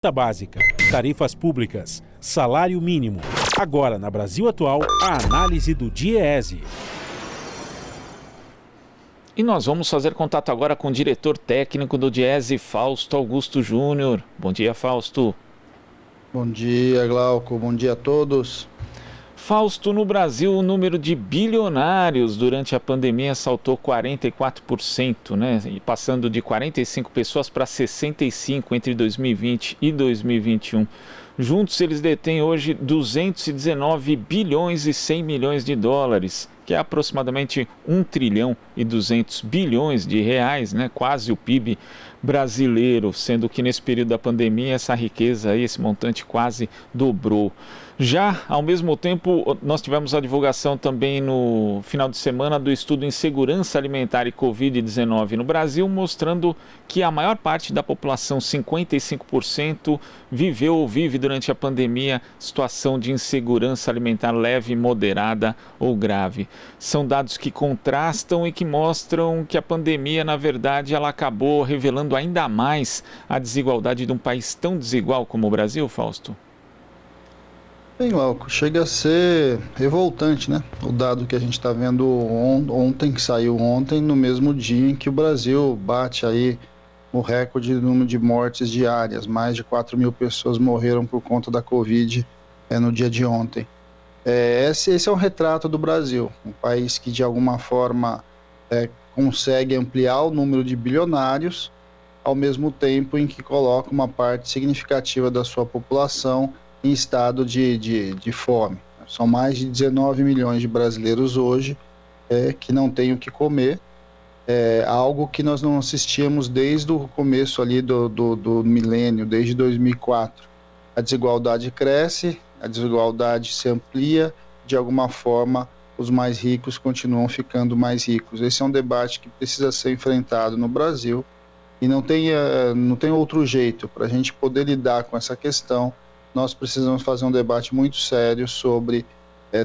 Renda básica, tarifas públicas, salário mínimo. Agora, na Brasil Atual, a análise do DIEESE. E nós vamos fazer contato agora com o diretor técnico do DIEESE, Fausto Augusto Júnior. Bom dia, Fausto. Bom dia, Glauco. Bom dia a todos. Fausto, no Brasil, o número de bilionários durante a pandemia saltou 44%, né? E passando de 45 pessoas para 65 entre 2020 e 2021. Juntos, eles detêm hoje 219 bilhões e 100 milhões de dólares, que é aproximadamente 1 trilhão e 200 bilhões de reais, né? Quase o PIB brasileiro, sendo que nesse período da pandemia essa riqueza aí, esse montante quase dobrou. Já, ao mesmo tempo, nós tivemos a divulgação também no final de semana do estudo em segurança alimentar e Covid-19 no Brasil, mostrando que a maior parte da população, 55%, viveu ou vive durante a pandemia situação de insegurança alimentar leve, moderada ou grave. São dados que contrastam e que mostram que a pandemia, na verdade, ela acabou revelando ainda mais a desigualdade de um país tão desigual como o Brasil, Fausto. Bem, Glauco, chega a ser revoltante, né? O dado que a gente está vendo ontem, que saiu ontem, no mesmo dia em que o Brasil bate aí o recorde de número de mortes diárias. Mais de 4 mil pessoas morreram por conta da Covid no dia de ontem. Esse é um retrato do Brasil, um país que de alguma forma consegue ampliar o número de bilionários, ao mesmo tempo em que coloca uma parte significativa da sua população em estado de fome. São mais de 19 milhões de brasileiros hoje que não têm o que comer, algo que nós não assistíamos desde o começo ali do milênio, desde 2004. A desigualdade cresce, a desigualdade se amplia, de alguma forma os mais ricos continuam ficando mais ricos. Esse é um debate que precisa ser enfrentado no Brasil e não tem outro jeito. Para a gente poder lidar com essa questão, nós precisamos fazer um debate muito sério sobre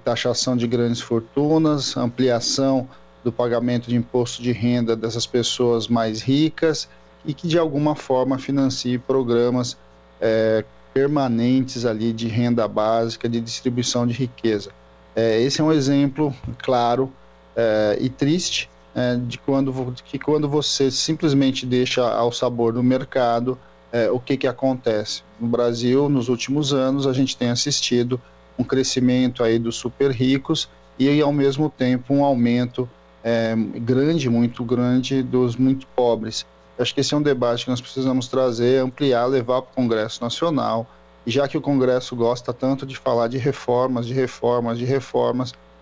taxação de grandes fortunas, ampliação do pagamento de imposto de renda dessas pessoas mais ricas e que de alguma forma financie programas permanentes ali de renda básica, de distribuição de riqueza. Esse é um exemplo claro e triste de quando você simplesmente deixa ao sabor do mercado o que acontece. No Brasil, nos últimos anos, a gente tem assistido um crescimento aí dos super ricos e, ao mesmo tempo, um aumento muito grande dos muito pobres. Eu acho que esse é um debate que nós precisamos trazer, ampliar, levar para o Congresso Nacional. E já que o Congresso gosta tanto de falar de reformas,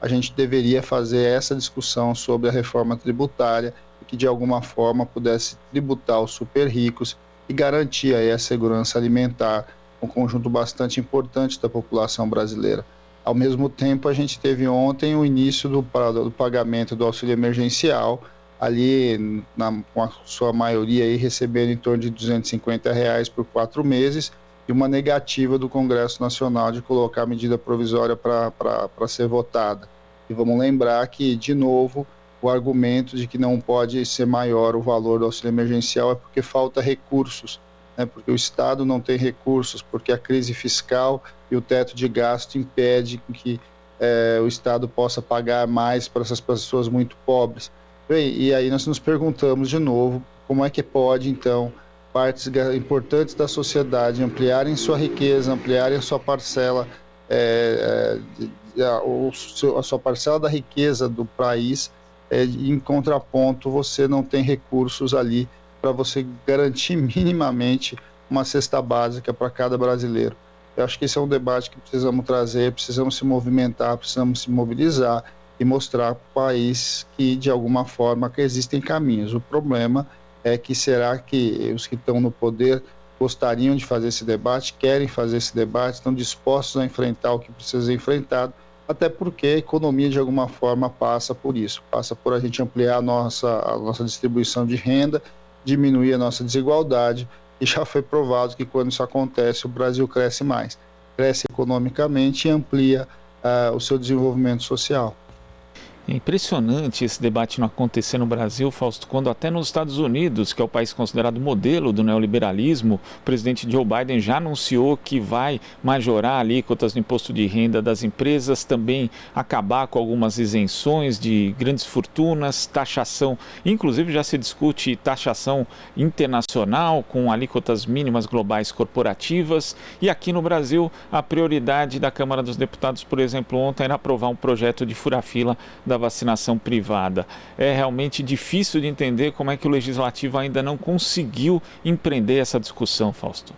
a gente deveria fazer essa discussão sobre a reforma tributária, que de alguma forma pudesse tributar os super ricos e garantir aí a segurança alimentar, um conjunto bastante importante da população brasileira. Ao mesmo tempo, a gente teve ontem o início do pagamento do auxílio emergencial, ali com a sua maioria aí recebendo em torno de R$250 por 4 meses, e uma negativa do Congresso Nacional de colocar a medida provisória para ser votada. E vamos lembrar que, de novo, o argumento de que não pode ser maior o valor do auxílio emergencial é porque falta recursos, né? Porque o Estado não tem recursos, porque a crise fiscal e o teto de gasto impede que o Estado possa pagar mais para essas pessoas muito pobres. E aí nós nos perguntamos de novo, como é que pode, então, partes importantes da sociedade ampliarem sua riqueza, ampliarem a sua parcela, a sua parcela da riqueza do país, em contraponto você não tem recursos ali para você garantir minimamente uma cesta básica para cada brasileiro. Eu acho que esse é um debate que precisamos trazer, precisamos se movimentar, precisamos se mobilizar e mostrar para o país que, de alguma forma, que existem caminhos. O problema é que será que os que estão no poder gostariam de fazer esse debate, querem fazer esse debate, estão dispostos a enfrentar o que precisa ser enfrentado, até porque a economia, de alguma forma, passa por isso, passa por a gente ampliar a nossa distribuição de renda, diminuir a nossa desigualdade, e já foi provado que quando isso acontece, o Brasil cresce mais, cresce economicamente e amplia o seu desenvolvimento social. É impressionante esse debate não acontecer no Brasil, Fausto, quando até nos Estados Unidos, que é o país considerado modelo do neoliberalismo, o presidente Joe Biden já anunciou que vai majorar alíquotas no imposto de renda das empresas, também acabar com algumas isenções de grandes fortunas, taxação, inclusive já se discute taxação internacional com alíquotas mínimas globais corporativas. E aqui no Brasil, a prioridade da Câmara dos Deputados, por exemplo, ontem era aprovar um projeto de furar-fila da vacinação privada. É realmente difícil de entender como é que o Legislativo ainda não conseguiu empreender essa discussão, Fausto.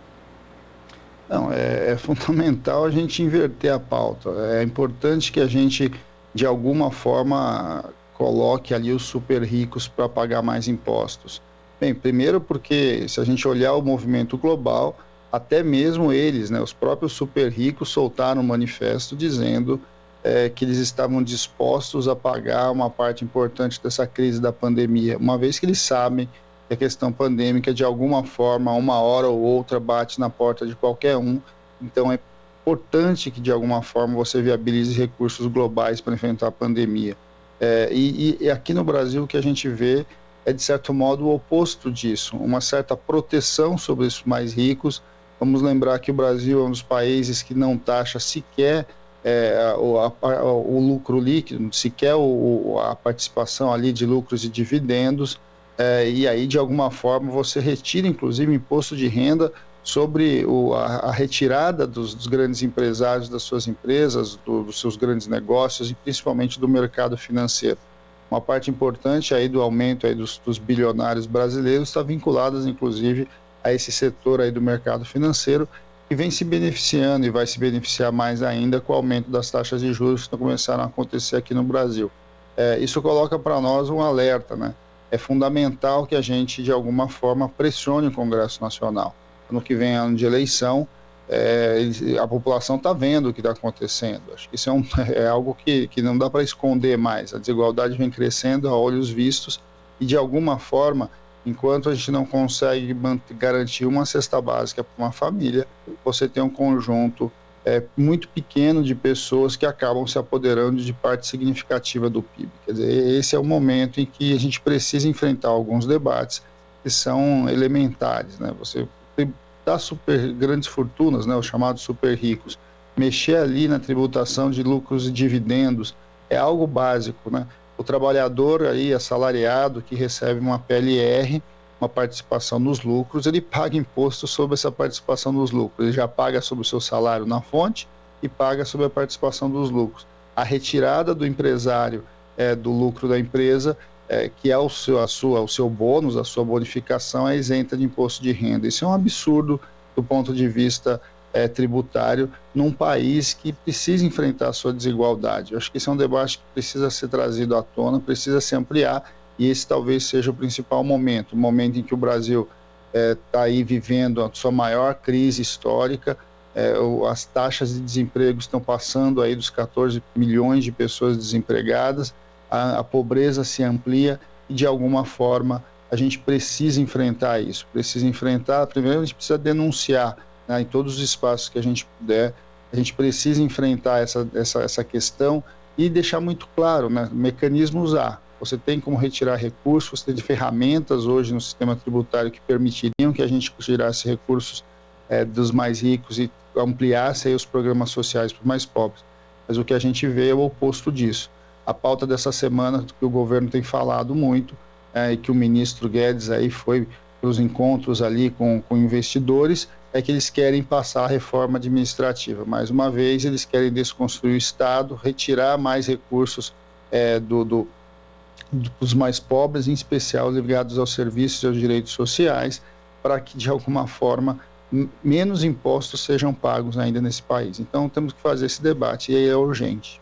Não, é fundamental a gente inverter a pauta. É importante que a gente, de alguma forma, coloque ali os super ricos para pagar mais impostos. Bem, primeiro porque se a gente olhar o movimento global, até mesmo eles, né, os próprios super ricos soltaram um manifesto dizendo que eles estavam dispostos a pagar uma parte importante dessa crise da pandemia, uma vez que eles sabem que a questão pandêmica, de alguma forma, uma hora ou outra, bate na porta de qualquer um. Então, é importante que, de alguma forma, você viabilize recursos globais para enfrentar a pandemia. E aqui no Brasil, o que a gente vê é, de certo modo, o oposto disso, uma certa proteção sobre os mais ricos. Vamos lembrar que o Brasil é um dos países que não taxa sequer o lucro líquido, sequer a participação ali de lucros e dividendos, e aí de alguma forma você retira inclusive imposto de renda sobre a retirada dos grandes empresários das suas empresas, dos seus grandes negócios e principalmente do mercado financeiro. Uma parte importante aí do aumento aí dos bilionários brasileiros está vinculada inclusive a esse setor aí do mercado financeiro, que vem se beneficiando e vai se beneficiar mais ainda com o aumento das taxas de juros que estão começando a acontecer aqui no Brasil. Isso coloca para nós um alerta, né? É fundamental que a gente, de alguma forma, pressione o Congresso Nacional. No que vem ano de eleição, a população está vendo o que está acontecendo. Acho que isso é algo que não dá para esconder mais. A desigualdade vem crescendo a olhos vistos e, de alguma forma, enquanto a gente não consegue garantir uma cesta básica para uma família, você tem um conjunto muito pequeno de pessoas que acabam se apoderando de parte significativa do PIB. Quer dizer, esse é o momento em que a gente precisa enfrentar alguns debates que são elementares, né? Você dá super grandes fortunas, né, os chamados super ricos, mexer ali na tributação de lucros e dividendos é algo básico, né? O trabalhador aí assalariado que recebe uma PLR, uma participação nos lucros, ele paga imposto sobre essa participação nos lucros. Ele já paga sobre o seu salário na fonte e paga sobre a participação dos lucros. A retirada do empresário do lucro da empresa, que é o seu bônus, a sua bonificação, é isenta de imposto de renda. Isso é um absurdo do ponto de vista tributário num país que precisa enfrentar a sua desigualdade. Eu acho que esse é um debate que precisa ser trazido à tona, precisa se ampliar, e esse talvez seja o principal momento, o momento em que o Brasil está aí vivendo a sua maior crise histórica, as taxas de desemprego estão passando aí dos 14 milhões de pessoas desempregadas, a pobreza se amplia e, de alguma forma, a gente precisa enfrentar isso, primeiro a gente precisa denunciar, né, em todos os espaços que a gente puder, a gente precisa enfrentar essa questão e deixar muito claro, né, mecanismos há. Você tem como retirar recursos, você tem ferramentas hoje no sistema tributário que permitiriam que a gente tirasse recursos dos mais ricos e ampliasse aí os programas sociais para os mais pobres. Mas o que a gente vê é o oposto disso. A pauta dessa semana, que o governo tem falado muito, e que o ministro Guedes aí foi para os encontros ali com investidores, é que eles querem passar a reforma administrativa. Mais uma vez, eles querem desconstruir o Estado, retirar mais recursos dos mais pobres, em especial ligados aos serviços e aos direitos sociais, para que, de alguma forma, menos impostos sejam pagos ainda nesse país. Então, temos que fazer esse debate, e aí é urgente.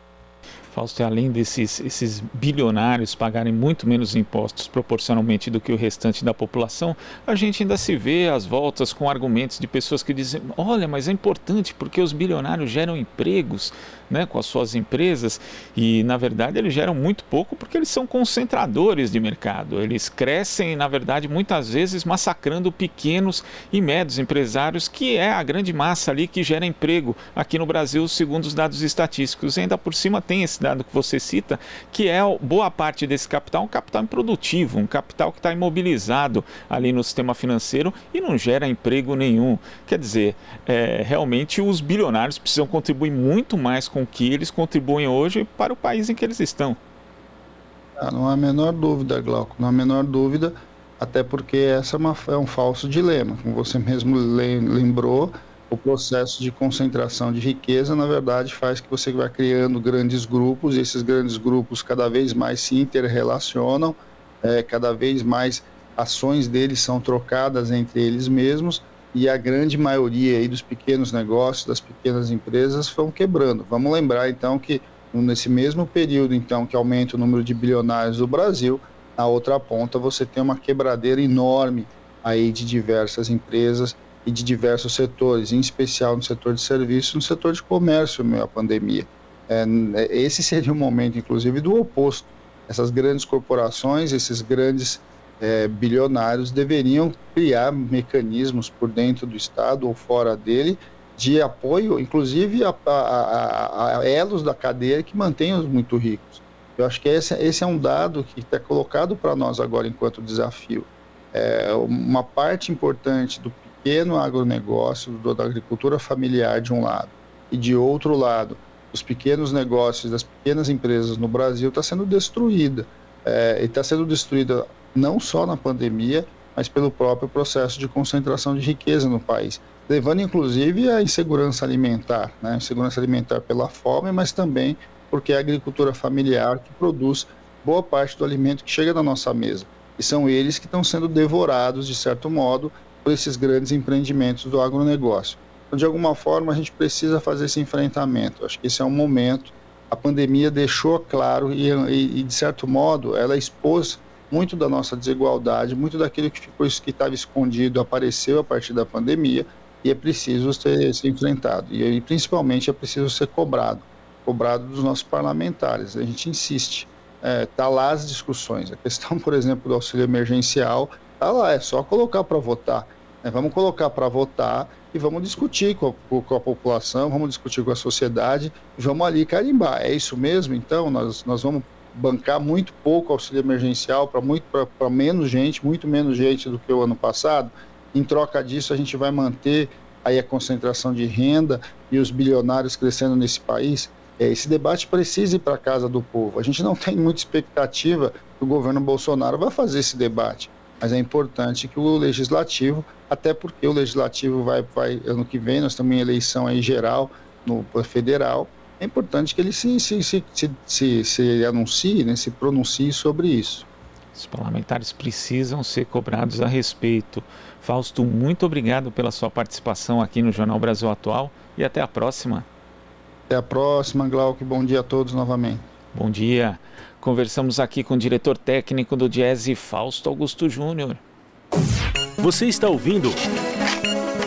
Fausto, além esses bilionários pagarem muito menos impostos proporcionalmente do que o restante da população, a gente ainda se vê às voltas com argumentos de pessoas que dizem: olha, mas é importante porque os bilionários geram empregos, né, com as suas empresas, e na verdade eles geram muito pouco porque eles são concentradores de mercado. Eles crescem, na verdade, muitas vezes massacrando pequenos e médios empresários, que é a grande massa ali que gera emprego aqui no Brasil, segundo os dados estatísticos. E ainda por cima tem esse dado que você cita, que é boa parte desse capital um capital improdutivo, um capital que está imobilizado ali no sistema financeiro e não gera emprego nenhum. Quer dizer, realmente os bilionários precisam contribuir muito mais com o que eles contribuem hoje para o país em que eles estão. Não há a menor dúvida, Glauco, não há a menor dúvida, até porque essa é um falso dilema. Como você mesmo lembrou, o processo de concentração de riqueza, na verdade, faz que você vá criando grandes grupos, e esses grandes grupos cada vez mais se interrelacionam, cada vez mais ações deles são trocadas entre eles mesmos, e a grande maioria aí dos pequenos negócios, das pequenas empresas, vão quebrando. Vamos lembrar, então, que nesse mesmo período, então, que aumenta o número de bilionários do Brasil, na outra ponta você tem uma quebradeira enorme aí de diversas empresas e de diversos setores, em especial no setor de serviços, no setor de comércio, a pandemia. Esse seria o momento, inclusive, do oposto. Essas grandes corporações, esses grandes bilionários deveriam criar mecanismos por dentro do Estado ou fora dele de apoio, inclusive a elos da cadeia que mantêm os muito ricos. Eu acho que esse é um dado que está colocado para nós agora enquanto desafio. Uma parte importante do pequeno agronegócio, da agricultura familiar de um lado, e de outro lado, os pequenos negócios, das pequenas empresas no Brasil está sendo destruída. E está sendo destruída não só na pandemia, mas pelo próprio processo de concentração de riqueza no país, levando inclusive à insegurança alimentar, né? Insegurança alimentar pela fome, mas também porque é a agricultura familiar que produz boa parte do alimento que chega na nossa mesa. E são eles que estão sendo devorados, de certo modo, por esses grandes empreendimentos do agronegócio. Então, de alguma forma, a gente precisa fazer esse enfrentamento. Acho que esse é um momento. A pandemia deixou claro e de certo modo, ela expôs muito da nossa desigualdade, muito daquilo que estava escondido apareceu a partir da pandemia e é preciso ser enfrentado. E principalmente é preciso ser cobrado dos nossos parlamentares. A gente insiste, está lá as discussões. A questão, por exemplo, do auxílio emergencial, está lá, é só colocar para votar. Vamos colocar para votar e vamos discutir com a população, vamos discutir com a sociedade, e vamos ali carimbar. É isso mesmo? Então, nós vamos bancar muito pouco auxílio emergencial para menos gente, muito menos gente do que o ano passado. Em troca disso, a gente vai manter aí a concentração de renda e os bilionários crescendo nesse país. Esse debate precisa ir para a casa do povo. A gente não tem muita expectativa que o governo Bolsonaro vai fazer esse debate, mas é importante que o legislativo, até porque o legislativo vai ano que vem, nós temos uma eleição aí geral no federal, é importante que ele se anuncie, né, se pronuncie sobre isso. Os parlamentares precisam ser cobrados a respeito. Fausto, muito obrigado pela sua participação aqui no Jornal Brasil Atual e até a próxima. Até a próxima, Glauco. Bom dia a todos novamente. Bom dia. Conversamos aqui com o diretor técnico do Diese, Fausto Augusto Júnior. Você está ouvindo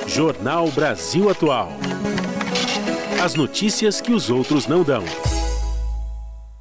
Jornal Brasil Atual. As notícias que os outros não dão.